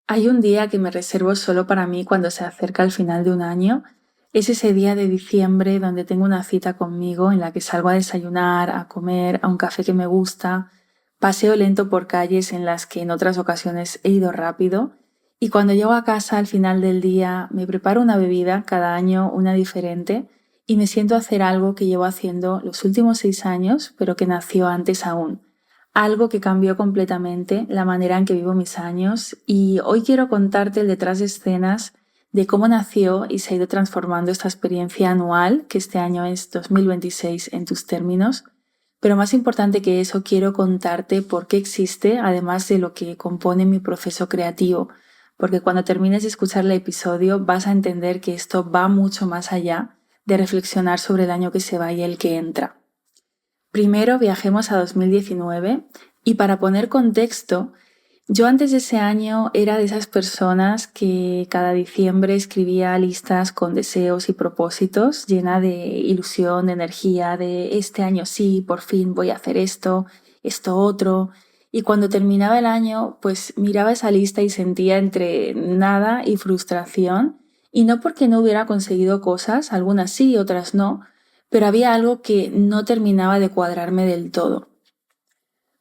Hay un día que me reservo solo para mí cuando se acerca el final de un año. Es ese día de diciembre donde tengo una cita conmigo en la que salgo a desayunar, a comer, a un café que me gusta, paseo lento por calles en las que en otras ocasiones he ido rápido y cuando llego a casa al final del día me preparo una bebida, cada año una diferente, y me siento a hacer algo que llevo haciendo los últimos 6 años, pero que nació antes aún. Algo que cambió completamente la manera en que vivo mis años, y hoy quiero contarte el detrás de escenas de cómo nació y se ha ido transformando esta experiencia anual, que este año es 2026 en tus términos. Pero más importante que eso, quiero contarte por qué existe, además de lo que compone mi proceso creativo, porque cuando termines de escuchar el episodio vas a entender que esto va mucho más allá de reflexionar sobre el año que se va y el que entra. Primero viajemos a 2019 y para poner contexto, yo antes de ese año era de esas personas que cada diciembre escribía listas con deseos y propósitos, llena de ilusión, de energía, de este año sí, por fin voy a hacer esto, esto otro. Y cuando terminaba el año, pues miraba esa lista y sentía entre nada y frustración, y no porque no hubiera conseguido cosas, algunas sí, otras no, pero había algo que no terminaba de cuadrarme del todo.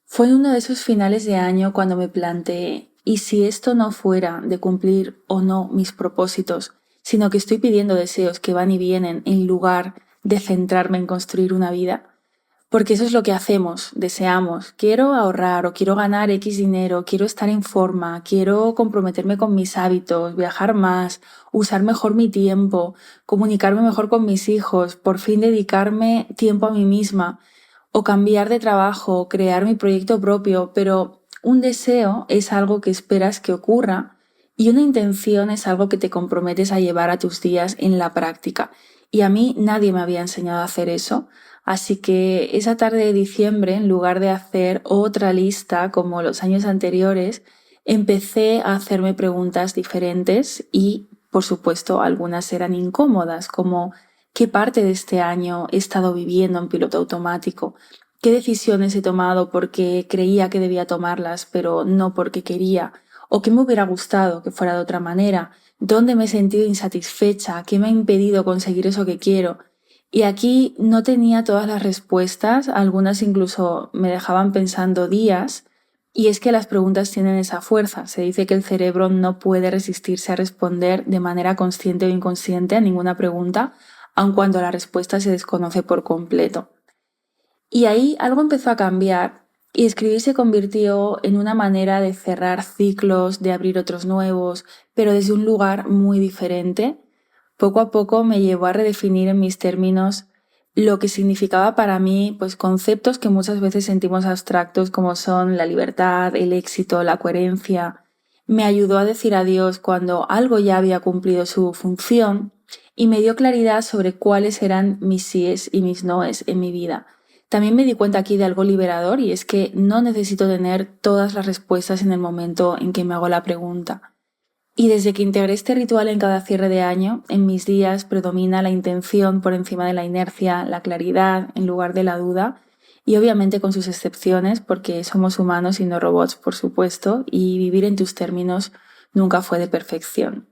Fue en uno de esos finales de año cuando me planteé, ¿y si esto no fuera de cumplir o no mis propósitos, sino que estoy pidiendo deseos que van y vienen en lugar de centrarme en construir una vida? Porque eso es lo que hacemos, deseamos, quiero ahorrar o quiero ganar X dinero, quiero estar en forma, quiero comprometerme con mis hábitos, viajar más, usar mejor mi tiempo, comunicarme mejor con mis hijos, por fin dedicarme tiempo a mí misma o cambiar de trabajo, crear mi proyecto propio, pero un deseo es algo que esperas que ocurra y una intención es algo que te comprometes a llevar a tus días en la práctica. Y a mí nadie me había enseñado a hacer eso. Así que esa tarde de diciembre, en lugar de hacer otra lista como los años anteriores, empecé a hacerme preguntas diferentes y, por supuesto, algunas eran incómodas, como ¿qué parte de este año he estado viviendo en piloto automático? ¿Qué decisiones he tomado porque creía que debía tomarlas, pero no porque quería? ¿O qué me hubiera gustado que fuera de otra manera? ¿Dónde me he sentido insatisfecha? ¿Qué me ha impedido conseguir eso que quiero? Y aquí no tenía todas las respuestas, algunas incluso me dejaban pensando días, y es que las preguntas tienen esa fuerza. Se dice que el cerebro no puede resistirse a responder de manera consciente o inconsciente a ninguna pregunta, aun cuando la respuesta se desconoce por completo. Y ahí algo empezó a cambiar y escribir se convirtió en una manera de cerrar ciclos, de abrir otros nuevos, pero desde un lugar muy diferente. Poco a poco me llevó a redefinir en mis términos lo que significaba para mí, pues conceptos que muchas veces sentimos abstractos como son la libertad, el éxito, la coherencia. Me ayudó a decir adiós cuando algo ya había cumplido su función y me dio claridad sobre cuáles eran mis síes y mis noes en mi vida. También me di cuenta aquí de algo liberador, y es que no necesito tener todas las respuestas en el momento en que me hago la pregunta. Y desde que integré este ritual en cada cierre de año, en mis días predomina la intención por encima de la inercia, la claridad en lugar de la duda, y obviamente con sus excepciones, porque somos humanos y no robots, por supuesto, y vivir en tus términos nunca fue de perfección.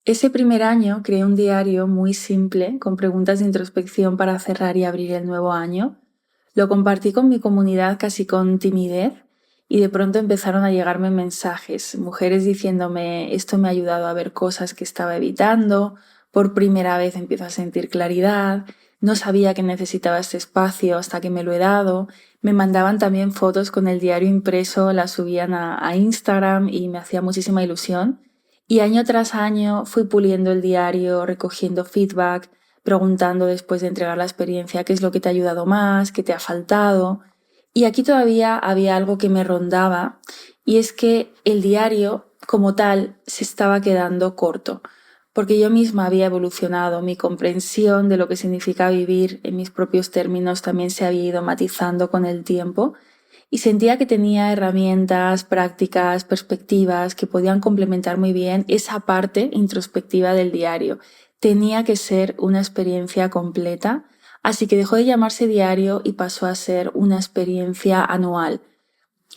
Ese primer año creé un diario muy simple con preguntas de introspección para cerrar y abrir el nuevo año. Lo compartí con mi comunidad casi con timidez y de pronto empezaron a llegarme mensajes, mujeres diciéndome esto me ha ayudado a ver cosas que estaba evitando, por primera vez empiezo a sentir claridad, no sabía que necesitaba este espacio hasta que me lo he dado. Me mandaban también fotos con el diario impreso, las subían a Instagram y me hacía muchísima ilusión. Y año tras año fui puliendo el diario, recogiendo feedback, preguntando después de entregar la experiencia qué es lo que te ha ayudado más, qué te ha faltado. Y aquí todavía había algo que me rondaba, y es que el diario como tal se estaba quedando corto, porque yo misma había evolucionado, mi comprensión de lo que significa vivir en mis propios términos también se había ido matizando con el tiempo, y sentía que tenía herramientas, prácticas, perspectivas que podían complementar muy bien esa parte introspectiva del diario. Tenía que ser una experiencia completa, así que dejó de llamarse diario y pasó a ser una experiencia anual.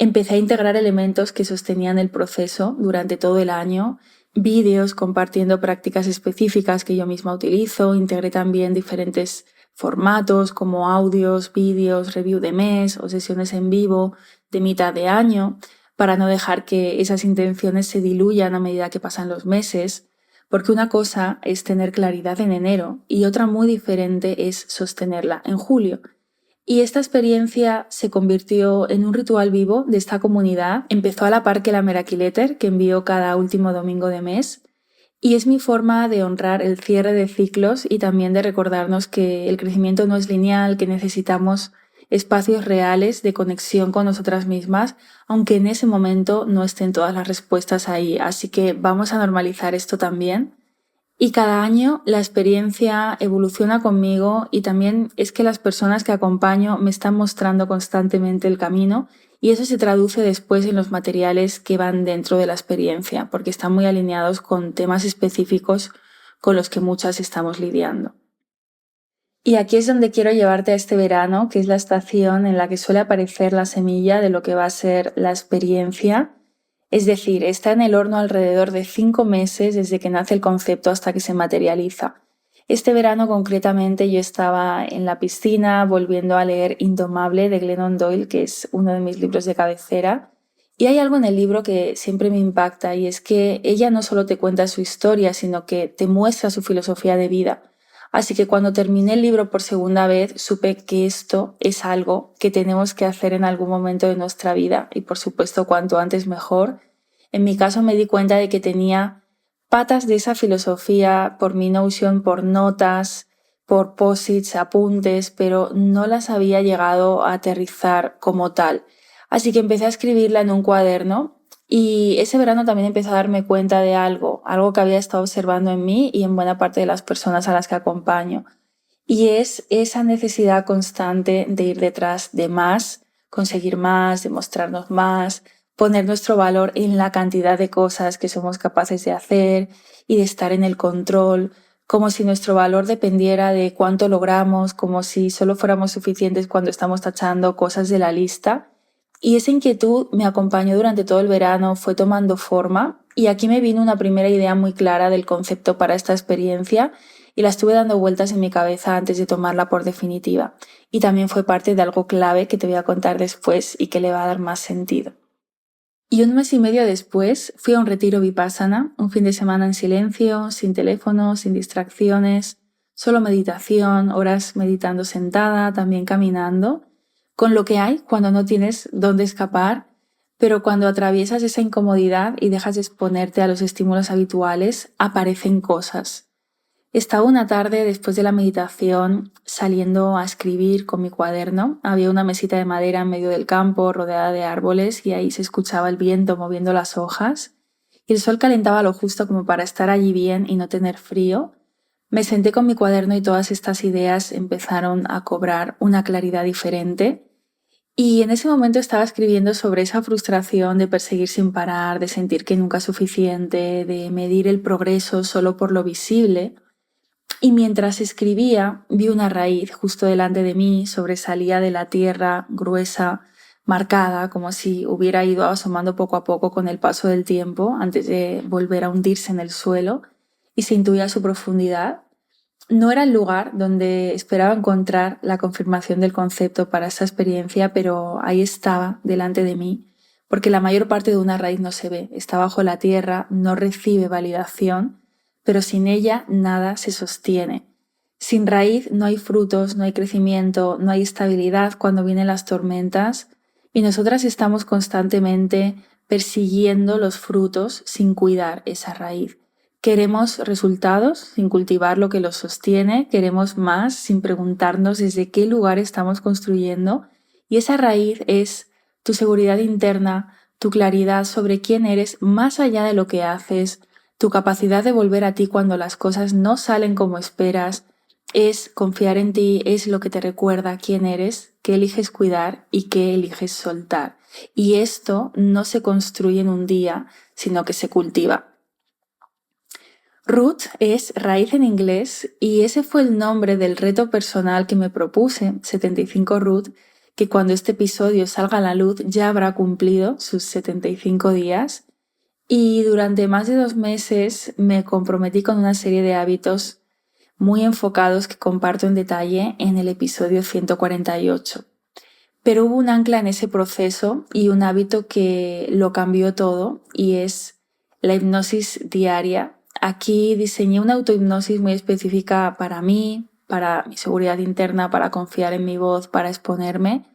Empecé a integrar elementos que sostenían el proceso durante todo el año, vídeos compartiendo prácticas específicas que yo misma utilizo, integré también diferentes formatos como audios, vídeos, review de mes o sesiones en vivo de mitad de año para no dejar que esas intenciones se diluyan a medida que pasan los meses, porque una cosa es tener claridad en enero y otra muy diferente es sostenerla en julio. Y esta experiencia se convirtió en un ritual vivo de esta comunidad. Empezó a la par que la Meraki Letter, que envío cada último domingo de mes, y es mi forma de honrar el cierre de ciclos y también de recordarnos que el crecimiento no es lineal, que necesitamos espacios reales de conexión con nosotras mismas, aunque en ese momento no estén todas las respuestas ahí. Así que vamos a normalizar esto también. Y cada año la experiencia evoluciona conmigo y también es que las personas que acompaño me están mostrando constantemente el camino y eso se traduce después en los materiales que van dentro de la experiencia, porque están muy alineados con temas específicos con los que muchas estamos lidiando. Y aquí es donde quiero llevarte a este verano, que es la estación en la que suele aparecer la semilla de lo que va a ser la experiencia. Es decir, está en el horno alrededor de 5 meses desde que nace el concepto hasta que se materializa. Este verano concretamente yo estaba en la piscina volviendo a leer Indomable de Glennon Doyle, que es uno de mis libros de cabecera. Y hay algo en el libro que siempre me impacta y es que ella no solo te cuenta su historia, sino que te muestra su filosofía de vida. Así que cuando terminé el libro por segunda vez, supe que esto es algo que tenemos que hacer en algún momento de nuestra vida y por supuesto cuanto antes mejor. En mi caso me di cuenta de que tenía patas de esa filosofía por mi Notion, por notas, por posits, apuntes, pero no las había llegado a aterrizar como tal. Así que empecé a escribirla en un cuaderno y ese verano también empecé a darme cuenta de algo que había estado observando en mí y en buena parte de las personas a las que acompaño. Y es esa necesidad constante de ir detrás de más, conseguir más, demostrarnos más, poner nuestro valor en la cantidad de cosas que somos capaces de hacer y de estar en el control, como si nuestro valor dependiera de cuánto logramos, como si solo fuéramos suficientes cuando estamos tachando cosas de la lista. Y esa inquietud me acompañó durante todo el verano, fue tomando forma y aquí me vino una primera idea muy clara del concepto para esta experiencia y la estuve dando vueltas en mi cabeza antes de tomarla por definitiva. Y también fue parte de algo clave que te voy a contar después y que le va a dar más sentido. Y un mes y medio después fui a un retiro vipassana, un fin de semana en silencio, sin teléfono, sin distracciones, solo meditación, horas meditando sentada, también caminando, con lo que hay cuando no tienes dónde escapar, pero cuando atraviesas esa incomodidad y dejas de exponerte a los estímulos habituales, aparecen cosas. Estaba una tarde después de la meditación saliendo a escribir con mi cuaderno. Había una mesita de madera en medio del campo rodeada de árboles y ahí se escuchaba el viento moviendo las hojas. Y el sol calentaba lo justo como para estar allí bien y no tener frío. Me senté con mi cuaderno y todas estas ideas empezaron a cobrar una claridad diferente. Y en ese momento estaba escribiendo sobre esa frustración de perseguir sin parar, de sentir que nunca es suficiente, de medir el progreso solo por lo visible. Y mientras escribía, vi una raíz justo delante de mí, sobresalía de la tierra, gruesa, marcada, como si hubiera ido asomando poco a poco con el paso del tiempo antes de volver a hundirse en el suelo, y se intuía su profundidad. No era el lugar donde esperaba encontrar la confirmación del concepto para esa experiencia, pero ahí estaba, delante de mí, porque la mayor parte de una raíz no se ve, está bajo la tierra, no recibe validación, pero sin ella nada se sostiene. Sin raíz no hay frutos, no hay crecimiento, no hay estabilidad cuando vienen las tormentas y nosotras estamos constantemente persiguiendo los frutos sin cuidar esa raíz. Queremos resultados sin cultivar lo que los sostiene, queremos más sin preguntarnos desde qué lugar estamos construyendo y esa raíz es tu seguridad interna, tu claridad sobre quién eres más allá de lo que haces, tu capacidad de volver a ti cuando las cosas no salen como esperas, es confiar en ti, es lo que te recuerda quién eres, qué eliges cuidar y qué eliges soltar. Y esto no se construye en un día, sino que se cultiva. Root es raíz en inglés y ese fue el nombre del reto personal que me propuse, 75 Root, que cuando este episodio salga a la luz ya habrá cumplido sus 75 días y durante más de 2 meses me comprometí con una serie de hábitos muy enfocados que comparto en detalle en el episodio 148. Pero hubo un ancla en ese proceso y un hábito que lo cambió todo y es la hipnosis diaria. Aquí diseñé una autohipnosis muy específica para mí, para mi seguridad interna, para confiar en mi voz, para exponerme.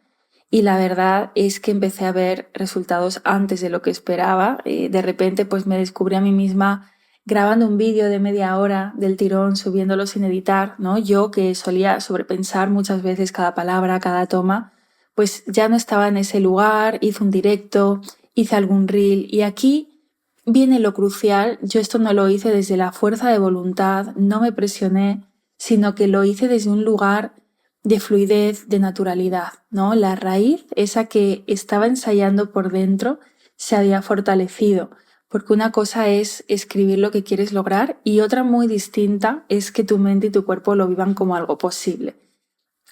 Y la verdad es que empecé a ver resultados antes de lo que esperaba. De repente pues me descubrí a mí misma grabando un vídeo de media hora del tirón, subiéndolo sin editar, ¿no? Yo que solía sobrepensar muchas veces cada palabra, cada toma, pues ya no estaba en ese lugar, hice un directo, hice algún reel y aquí viene lo crucial. Yo esto no lo hice desde la fuerza de voluntad, no me presioné, sino que lo hice desde un lugar de fluidez, de naturalidad, ¿no? La raíz, esa que estaba ensayando por dentro, se había fortalecido, porque una cosa es escribir lo que quieres lograr y otra muy distinta es que tu mente y tu cuerpo lo vivan como algo posible.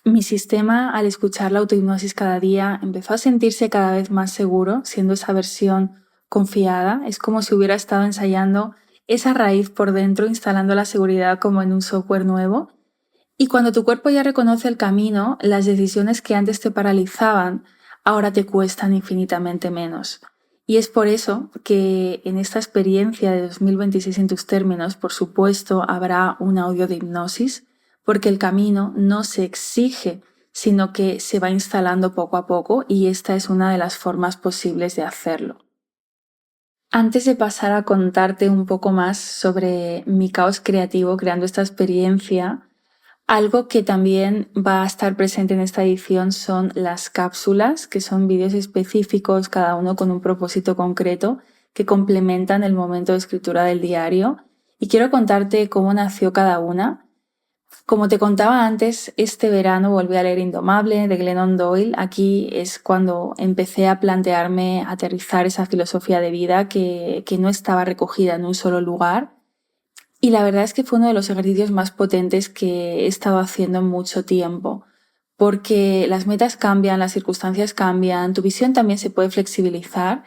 Mi sistema, al escuchar la autohipnosis cada día, empezó a sentirse cada vez más seguro, siendo esa versión confiada. Es como si hubiera estado ensayando esa raíz por dentro, instalando la seguridad como en un software nuevo. Y cuando tu cuerpo ya reconoce el camino, las decisiones que antes te paralizaban, ahora te cuestan infinitamente menos. Y es por eso que en esta experiencia de 2026 en tus términos, por supuesto, habrá un audio de hipnosis, porque el camino no se exige, sino que se va instalando poco a poco y esta es una de las formas posibles de hacerlo. Antes de pasar a contarte un poco más sobre mi caos creativo creando esta experiencia, algo que también va a estar presente en esta edición son las cápsulas, que son vídeos específicos, cada uno con un propósito concreto, que complementan el momento de escritura del diario. Y quiero contarte cómo nació cada una. Como te contaba antes, este verano volví a leer Indomable de Glennon Doyle. Aquí es cuando empecé a plantearme aterrizar esa filosofía de vida que no estaba recogida en un solo lugar. Y la verdad es que fue uno de los ejercicios más potentes que he estado haciendo en mucho tiempo, porque las metas cambian, las circunstancias cambian, tu visión también se puede flexibilizar,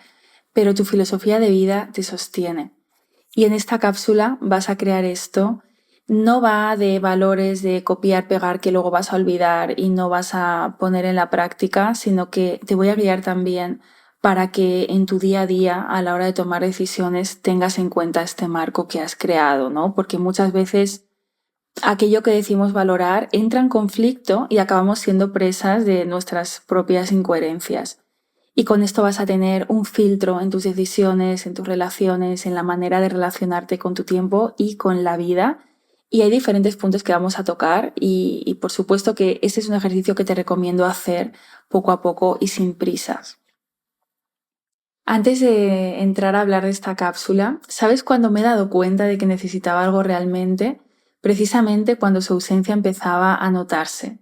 pero tu filosofía de vida te sostiene. Y en esta cápsula vas a crear esto. No va de valores de copiar, pegar que luego vas a olvidar y no vas a poner en la práctica, sino que te voy a guiar también para que en tu día a día, a la hora de tomar decisiones, tengas en cuenta este marco que has creado, ¿no? Porque muchas veces aquello que decimos valorar entra en conflicto y acabamos siendo presas de nuestras propias incoherencias. Y con esto vas a tener un filtro en tus decisiones, en tus relaciones, en la manera de relacionarte con tu tiempo y con la vida. Y hay diferentes puntos que vamos a tocar y por supuesto que este es un ejercicio que te recomiendo hacer poco a poco y sin prisas. Antes de entrar a hablar de esta cápsula, ¿sabes cuándo me he dado cuenta de que necesitaba algo realmente? Precisamente cuando su ausencia empezaba a notarse.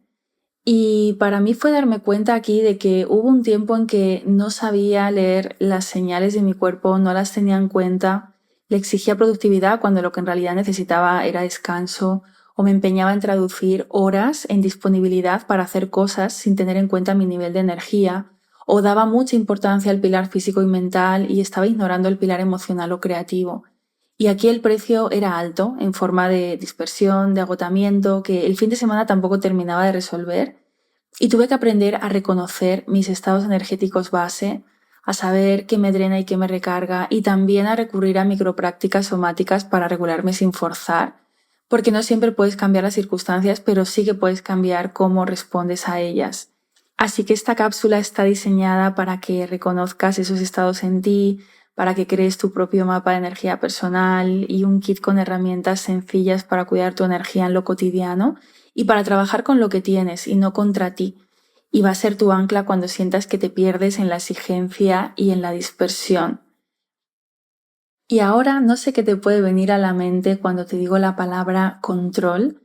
Y para mí fue darme cuenta aquí de que hubo un tiempo en que no sabía leer las señales de mi cuerpo, no las tenía en cuenta, le exigía productividad cuando lo que en realidad necesitaba era descanso, o me empeñaba en traducir horas en disponibilidad para hacer cosas sin tener en cuenta mi nivel de energía, o daba mucha importancia al pilar físico y mental y estaba ignorando el pilar emocional o creativo. Y aquí el precio era alto, en forma de dispersión, de agotamiento, que el fin de semana tampoco terminaba de resolver. Y tuve que aprender a reconocer mis estados energéticos base, a saber qué me drena y qué me recarga, y también a recurrir a microprácticas somáticas para regularme sin forzar, porque no siempre puedes cambiar las circunstancias, pero sí que puedes cambiar cómo respondes a ellas. Así que esta cápsula está diseñada para que reconozcas esos estados en ti, para que crees tu propio mapa de energía personal y un kit con herramientas sencillas para cuidar tu energía en lo cotidiano y para trabajar con lo que tienes y no contra ti. Y va a ser tu ancla cuando sientas que te pierdes en la exigencia y en la dispersión. Y ahora no sé qué te puede venir a la mente cuando te digo la palabra control,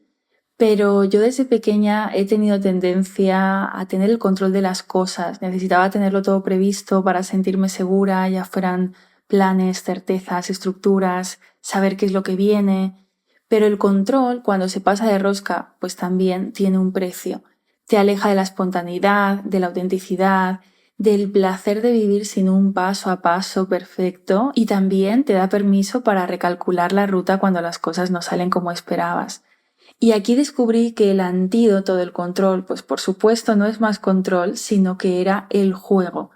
pero yo desde pequeña he tenido tendencia a tener el control de las cosas. Necesitaba tenerlo todo previsto para sentirme segura, ya fueran planes, certezas, estructuras, saber qué es lo que viene. Pero el control, cuando se pasa de rosca, pues también tiene un precio. te aleja de la espontaneidad, de la autenticidad, del placer de vivir sin un paso a paso perfecto y también te da permiso para recalcular la ruta cuando las cosas no salen como esperabas. Y aquí descubrí que el antídoto del control, pues por supuesto no es más control, sino que era el juego.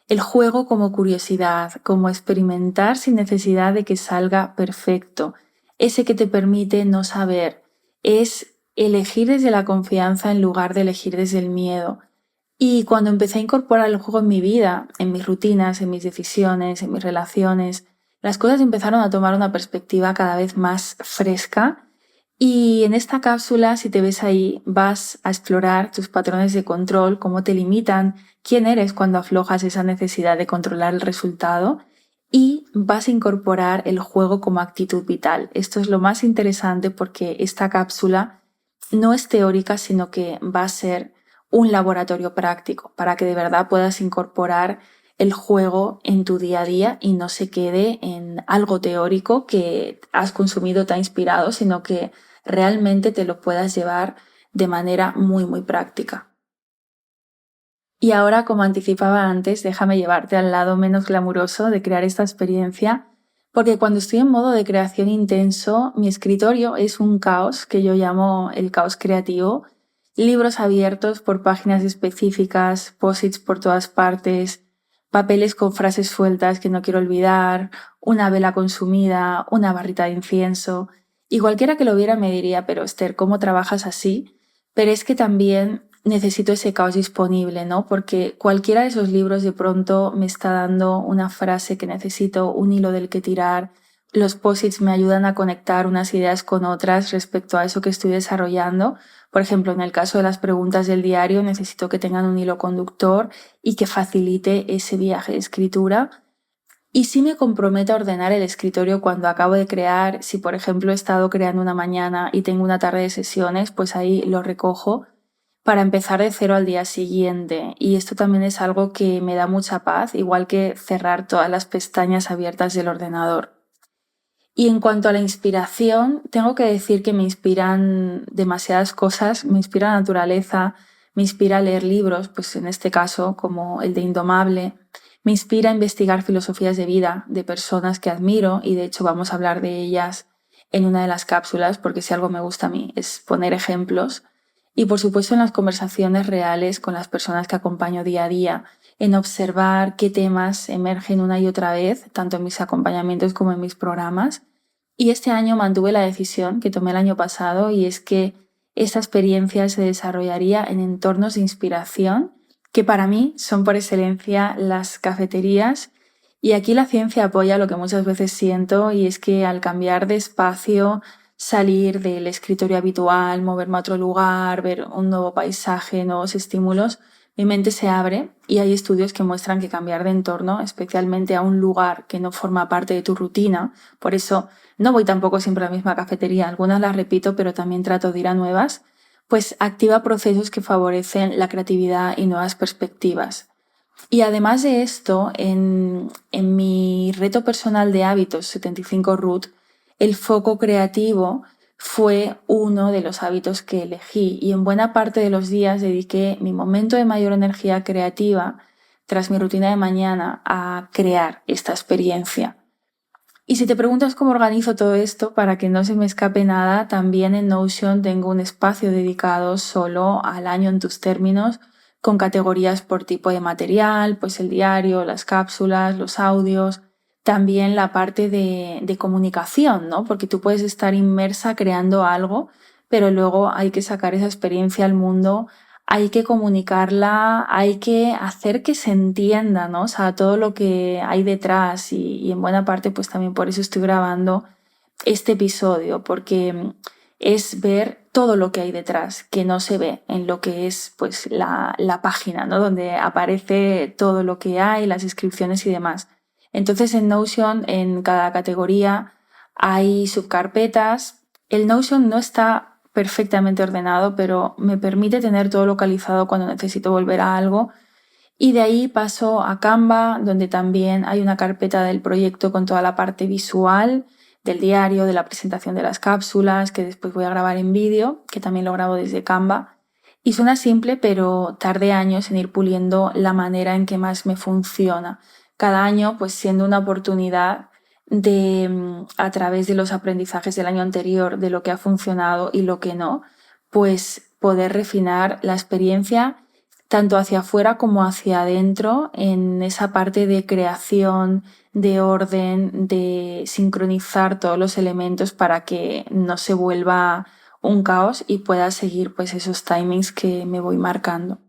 El juego como curiosidad, como experimentar sin necesidad de que salga perfecto. Ese que te permite no saber. Es elegir desde la confianza en lugar de elegir desde el miedo. Y cuando empecé a incorporar el juego en mi vida, en mis rutinas, en mis decisiones, en mis relaciones, las cosas empezaron a tomar una perspectiva cada vez más fresca. Y en esta cápsula, si te ves ahí, vas a explorar tus patrones de control, cómo te limitan, quién eres cuando aflojas esa necesidad de controlar el resultado y vas a incorporar el juego como actitud vital. Esto es lo más interesante porque esta cápsula no es teórica, sino que va a ser un laboratorio práctico para que de verdad puedas incorporar el juego en tu día a día y no se quede en algo teórico que has consumido, te ha inspirado, sino que realmente te lo puedas llevar de manera muy, muy práctica. Y ahora, como anticipaba antes, déjame llevarte al lado menos glamuroso de crear esta experiencia, porque cuando estoy en modo de creación intenso, mi escritorio es un caos que yo llamo el caos creativo. Libros abiertos por páginas específicas, posits por todas partes, papeles con frases sueltas que no quiero olvidar, una vela consumida, una barrita de incienso. Y cualquiera que lo viera me diría, pero Esther, ¿cómo trabajas así? Pero es que también necesito ese caos disponible, ¿no? Porque cualquiera de esos libros de pronto me está dando una frase que necesito, un hilo del que tirar. Los posits me ayudan a conectar unas ideas con otras respecto a eso que estoy desarrollando. Por ejemplo, en el caso de las preguntas del diario, necesito que tengan un hilo conductor y que facilite ese viaje de escritura. Y sí me comprometo a ordenar el escritorio cuando acabo de crear. Si, por ejemplo, he estado creando una mañana y tengo una tarde de sesiones, pues ahí lo recojo para empezar de cero al día siguiente. Y esto también es algo que me da mucha paz, igual que cerrar todas las pestañas abiertas del ordenador. Y en cuanto a la inspiración, tengo que decir que me inspiran demasiadas cosas. Me inspira la naturaleza, me inspira leer libros, pues en este caso como el de Indomable. Me inspira investigar filosofías de vida de personas que admiro y de hecho vamos a hablar de ellas en una de las cápsulas porque si algo me gusta a mí es poner ejemplos. Y por supuesto en las conversaciones reales con las personas que acompaño día a día, en observar qué temas emergen una y otra vez, tanto en mis acompañamientos como en mis programas. Y este año mantuve la decisión que tomé el año pasado y es que esta experiencia se desarrollaría en entornos de inspiración que para mí son por excelencia las cafeterías. Y aquí la ciencia apoya lo que muchas veces siento y es que al cambiar de espacio, salir del escritorio habitual, moverme a otro lugar, ver un nuevo paisaje, nuevos estímulos, mi mente se abre y hay estudios que muestran que cambiar de entorno, especialmente a un lugar que no forma parte de tu rutina, por eso no voy tampoco siempre a la misma cafetería, algunas las repito, pero también trato de ir a nuevas, pues activa procesos que favorecen la creatividad y nuevas perspectivas. Y además de esto, en mi reto personal de hábitos 75 Root, el foco creativo fue uno de los hábitos que elegí y en buena parte de los días dediqué mi momento de mayor energía creativa tras mi rutina de mañana a crear esta experiencia. Y si te preguntas cómo organizo todo esto para que no se me escape nada, también en Notion tengo un espacio dedicado solo al año en tus términos, con categorías por tipo de material, pues el diario, las cápsulas, los audios, también la parte de comunicación, ¿no? Porque tú puedes estar inmersa creando algo, pero luego hay que sacar esa experiencia al mundo, hay que comunicarla, hay que hacer que se entienda, ¿no? O sea, todo lo que hay detrás y en buena parte pues también por eso estoy grabando este episodio, porque es ver todo lo que hay detrás, que no se ve en lo que es pues la página, ¿no? Donde aparece todo lo que hay, las inscripciones y demás. Entonces en Notion, en cada categoría hay subcarpetas. El Notion no está perfectamente ordenado, pero me permite tener todo localizado cuando necesito volver a algo. Y de ahí paso a Canva, donde también hay una carpeta del proyecto con toda la parte visual del diario, de la presentación de las cápsulas, que después voy a grabar en vídeo, que también lo grabo desde Canva. Y suena simple, pero tardé años en ir puliendo la manera en que más me funciona. Cada año, pues siendo una oportunidad de, a través de los aprendizajes del año anterior, de lo que ha funcionado y lo que no, pues poder refinar la experiencia tanto hacia afuera como hacia adentro en esa parte de creación, de orden, de sincronizar todos los elementos para que no se vuelva un caos y pueda seguir pues esos timings que me voy marcando.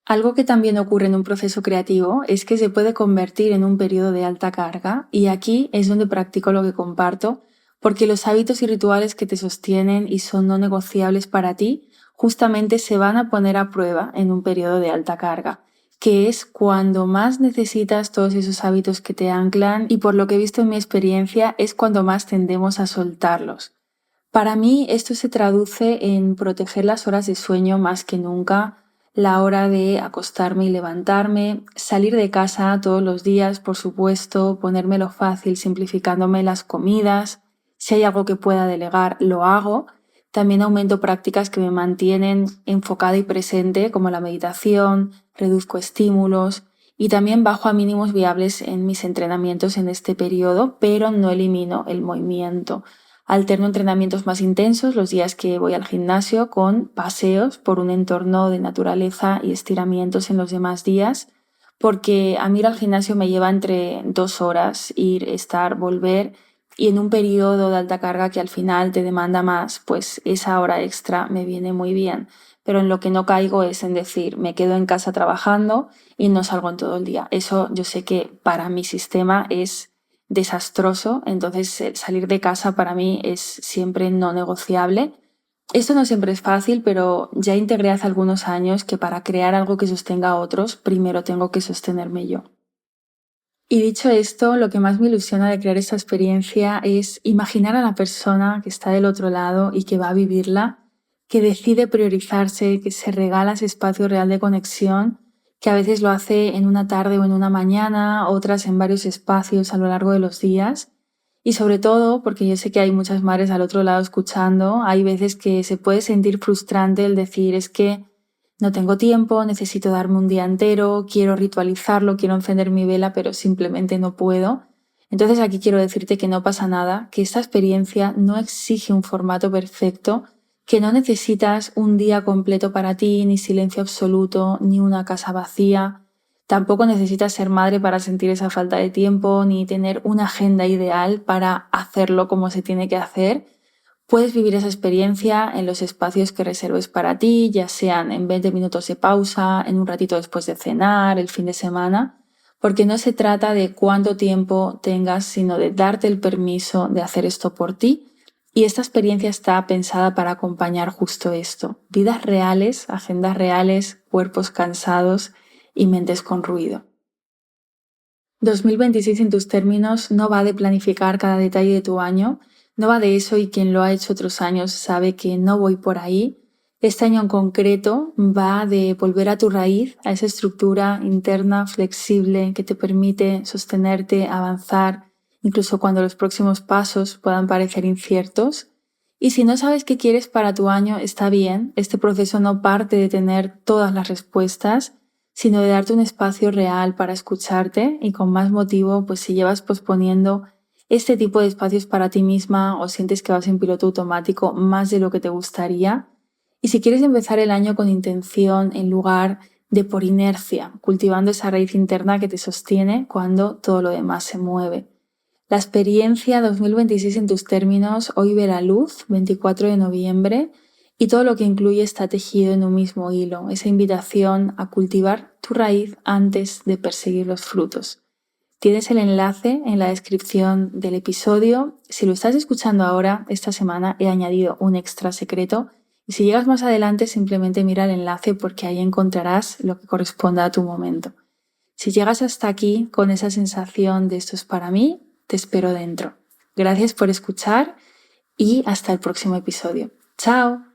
Algo que también ocurre en un proceso creativo es que se puede convertir en un periodo de alta carga y aquí es donde practico lo que comparto, porque los hábitos y rituales que te sostienen y son no negociables para ti justamente se van a poner a prueba en un periodo de alta carga, que es cuando más necesitas todos esos hábitos que te anclan y por lo que he visto en mi experiencia es cuando más tendemos a soltarlos. Para mí esto se traduce en proteger las horas de sueño más que nunca, la hora de acostarme y levantarme, salir de casa todos los días, por supuesto, ponérmelo fácil simplificándome las comidas, si hay algo que pueda delegar, lo hago. También aumento prácticas que me mantienen enfocada y presente, como la meditación, reduzco estímulos y también bajo a mínimos viables en mis entrenamientos en este periodo, pero no elimino el movimiento. Alterno entrenamientos más intensos los días que voy al gimnasio con paseos por un entorno de naturaleza y estiramientos en los demás días, porque a mí ir al gimnasio me lleva entre 2 horas, ir, estar, volver, y en un periodo de alta carga que al final te demanda más, pues esa hora extra me viene muy bien. Pero en lo que no caigo es en decir, me quedo en casa trabajando y no salgo en todo el día. Eso yo sé que para mi sistema es desastroso, entonces salir de casa para mí es siempre no negociable. Esto no siempre es fácil, pero ya integré hace algunos años que para crear algo que sostenga a otros, primero tengo que sostenerme yo. Y dicho esto, lo que más me ilusiona de crear esta experiencia es imaginar a la persona que está del otro lado y que va a vivirla, que decide priorizarse, que se regala ese espacio real de conexión, que a veces lo hace en una tarde o en una mañana, otras en varios espacios a lo largo de los días. Y sobre todo, porque yo sé que hay muchas madres al otro lado escuchando, hay veces que se puede sentir frustrante el decir es que no tengo tiempo, necesito darme un día entero, quiero ritualizarlo, quiero encender mi vela, pero simplemente no puedo. Entonces aquí quiero decirte que no pasa nada, que esta experiencia no exige un formato perfecto, que no necesitas un día completo para ti, ni silencio absoluto, ni una casa vacía. Tampoco necesitas ser madre para sentir esa falta de tiempo, ni tener una agenda ideal para hacerlo como se tiene que hacer. Puedes vivir esa experiencia en los espacios que reserves para ti, ya sean en 20 minutos de pausa, en un ratito después de cenar, el fin de semana, porque no se trata de cuánto tiempo tengas, sino de darte el permiso de hacer esto por ti. Y esta experiencia está pensada para acompañar justo esto, vidas reales, agendas reales, cuerpos cansados y mentes con ruido. 2026 en tus términos no va de planificar cada detalle de tu año, no va de eso y quien lo ha hecho otros años sabe que no voy por ahí. Este año en concreto va de volver a tu raíz, a esa estructura interna flexible que te permite sostenerte, avanzar, incluso cuando los próximos pasos puedan parecer inciertos. Y si no sabes qué quieres para tu año, está bien, este proceso no parte de tener todas las respuestas, sino de darte un espacio real para escucharte y con más motivo, pues si llevas posponiendo este tipo de espacios para ti misma o sientes que vas en piloto automático más de lo que te gustaría. Y si quieres empezar el año con intención en lugar de por inercia, cultivando esa raíz interna que te sostiene cuando todo lo demás se mueve. La experiencia 2026 en tus términos hoy ve la luz, 24 de noviembre, y todo lo que incluye está tejido en un mismo hilo, esa invitación a cultivar tu raíz antes de perseguir los frutos. Tienes el enlace en la descripción del episodio. Si lo estás escuchando ahora, esta semana he añadido un extra secreto y si llegas más adelante simplemente mira el enlace porque ahí encontrarás lo que corresponda a tu momento. Si llegas hasta aquí con esa sensación de esto es para mí, te espero dentro. Gracias por escuchar y hasta el próximo episodio. ¡Chao!